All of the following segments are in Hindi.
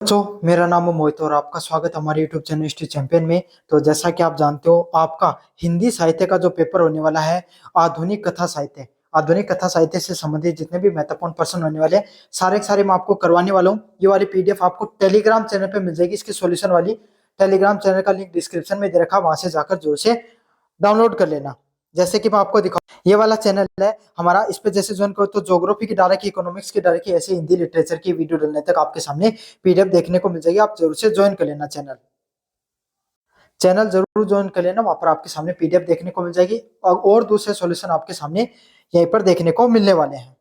बच्चों, मेरा नाम है मोहित और आपका स्वागत है हमारे यूट्यूब चैनल हिस्ट्री चैंपियन में। तो जैसा कि आप जानते हो, आपका हिंदी साहित्य का जो पेपर होने वाला है, आधुनिक कथा साहित्य। आधुनिक कथा साहित्य से संबंधित जितने भी महत्वपूर्ण प्रश्न होने वाले हैं, सारे के सारे मैं आपको करवाने वाला हूँ। ये वाली पीडीएफ आपको टेलीग्राम चैनल पे मिल जाएगी। इसकी सोल्यूशन वाली टेलीग्राम चैनल का लिंक डिस्क्रिप्शन में दे रखा, वहां से जाकर जोर से डाउनलोड कर लेना। जैसे कि मैं आपको दिखाऊं, ये वाला चैनल है हमारा। इस पे जैसे ज्वाइन करो तो ज्योग्राफी की डायरेक्ट, इकोनॉमिक्स की डायरेक्ट, ऐसे हिंदी लिटरेचर की वीडियो डालने तक आपके सामने पीडीएफ देखने को मिल जाएगी। आप जरूर से ज्वाइन कर लेना चैनल। चैनल जरूर ज्वाइन कर लेना, वहां पर आपके सामने पीडीएफ देखने को मिल जाएगी और दूसरे सॉल्यूशन आपके सामने यहीं पर देखने को मिलने वाले हैं।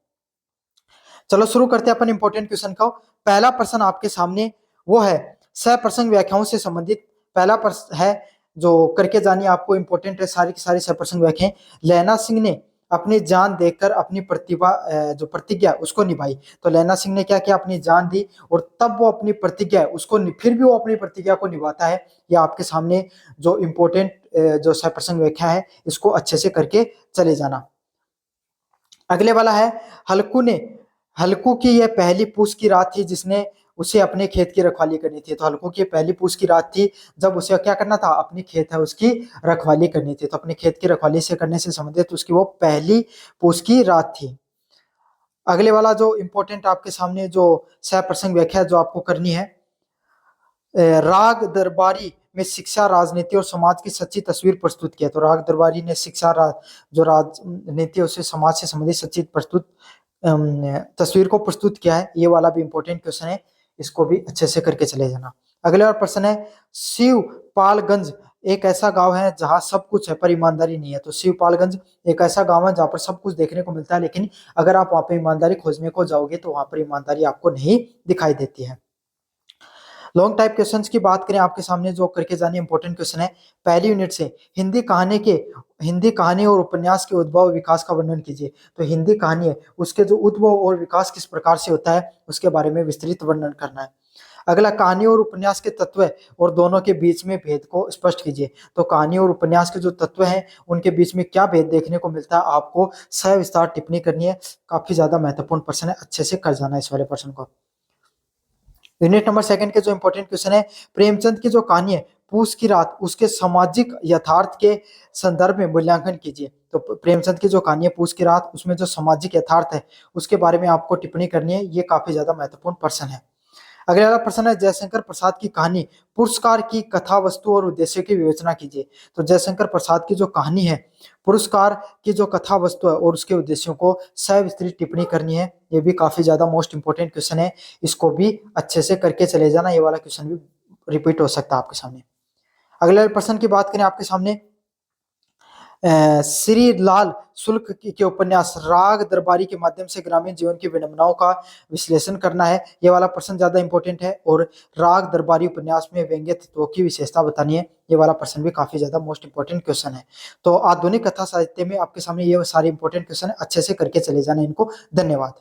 चलो शुरू करते हैं अपन इंपॉर्टेंट क्वेश्चन का। पहला प्रश्न आपके सामने वो है सप्रसंग व्याख्याओं से संबंधित। पहला प्रश्न है जो करके जानिए, आपको इंपॉर्टेंट है। सारी की सारी सप्रसंग व्याख्याएं। लैला सिंह ने अपनी जान देकर अपनी प्रतिभा जो प्रतिज्ञा उसको निभाई। तो लैला सिंह ने क्या किया, अपनी जान दी और तब वो अपनी प्रतिज्ञा है उसको फिर भी वो अपनी प्रतिज्ञा को निभाता है। या आपके सामने जो इंपॉर्टेंट जो सप्रसंग व्याख्या है, इसको अच्छे से करके चले जाना। अगले वाला है हल्कू की यह पहली पूछ की रात थी जिसने उसे अपने खेत की रखवाली करनी थी। तो हल्कू की पहली पूछ की रात थी जब उसे क्या करना था, अपनी खेत है उसकी रखवाली करनी थी। तो अपने खेत की रखवाली से करने से संबंधित उसकी वो पहली पूछ की रात थी। अगले वाला जो इंपॉर्टेंट आपके सामने जो सप्रसंग व्याख्या जो आपको करनी है, राग दरबारी में शिक्षा, राजनीति और समाज की सच्ची तस्वीर प्रस्तुत किया। तो राग दरबारी ने शिक्षा जो राजनीति उसे समाज से संबंधित सच्ची तस्वीर को प्रस्तुत किया है। ये वाला भी इंपॉर्टेंट क्वेश्चन है, इसको भी अच्छे से करके चले जाना। अगला प्रश्न है शिवपालगंज एक ऐसा गांव है जहां सब कुछ है पर ईमानदारी नहीं है। तो शिवपालगंज एक ऐसा गांव है जहां पर सब कुछ देखने को मिलता है, लेकिन अगर आप वहां पर ईमानदारी खोजने को जाओगे तो वहां पर ईमानदारी आपको नहीं दिखाई देती है। लॉन्ग टाइप क्वेश्चंस की बात करें, आपके सामने जो करके जाने इंपॉर्टेंट क्वेश्चन है। पहली यूनिट से हिंदी कहानी और उपन्यास के उद्भव विकास का वर्णन कीजिए। तो हिंदी कहानी है उसके जो उद्भव और विकास किस प्रकार से होता है उसके बारे में विस्तृत वर्णन करना है। अगला, कहानी और उपन्यास के तत्व और दोनों के बीच में भेद को स्पष्ट कीजिए। तो कहानी और उपन्यास के जो तत्व हैं उनके बीच में क्या भेद देखने को मिलता है, आपको सविस्तार टिप्पणी करनी है। काफी ज्यादा महत्वपूर्ण प्रश्न है, अच्छे से कर जाना इस वाले प्रश्न को। यूनिट नंबर सेकंड के जो इंपॉर्टेंट क्वेश्चन है, प्रेमचंद की जो कहानी है पूस की रात उसके सामाजिक यथार्थ के संदर्भ में मूल्यांकन कीजिए। तो प्रेमचंद की जो कहानी है पूस की रात, उसमें जो सामाजिक यथार्थ है उसके बारे में आपको टिप्पणी करनी है। ये काफी ज्यादा महत्वपूर्ण प्रश्न है। अगला वाला प्रश्न है जयशंकर प्रसाद की कहानी पुरस्कार की कथा वस्तु और उद्देश्य की विवेचना कीजिए। तो जयशंकर प्रसाद की जो कहानी है पुरस्कार की जो कथा वस्तु है और उसके उद्देश्यों को सविस्तृत टिप्पणी करनी है। ये भी काफी ज्यादा मोस्ट इंपोर्टेंट क्वेश्चन है, इसको भी अच्छे से करके चले जाना। ये वाला क्वेश्चन भी रिपीट हो सकता है आपके सामने। अगले प्रश्न की बात करें, आपके सामने श्री लाल शुल्क के उपन्यास राग दरबारी के माध्यम से ग्रामीण जीवन की विडंबनाओं का विश्लेषण करना है। ये वाला प्रश्न ज्यादा इंपॉर्टेंट है। और राग दरबारी उपन्यास में व्यंग्य तत्वों की विशेषता बतानी है। ये वाला प्रश्न भी काफी ज्यादा मोस्ट इंपॉर्टेंट क्वेश्चन है। तो आधुनिक कथा साहित्य में आपके सामने ये सारे इंपॉर्टेंट क्वेश्चन है, अच्छे से करके चले जाना इनको। धन्यवाद।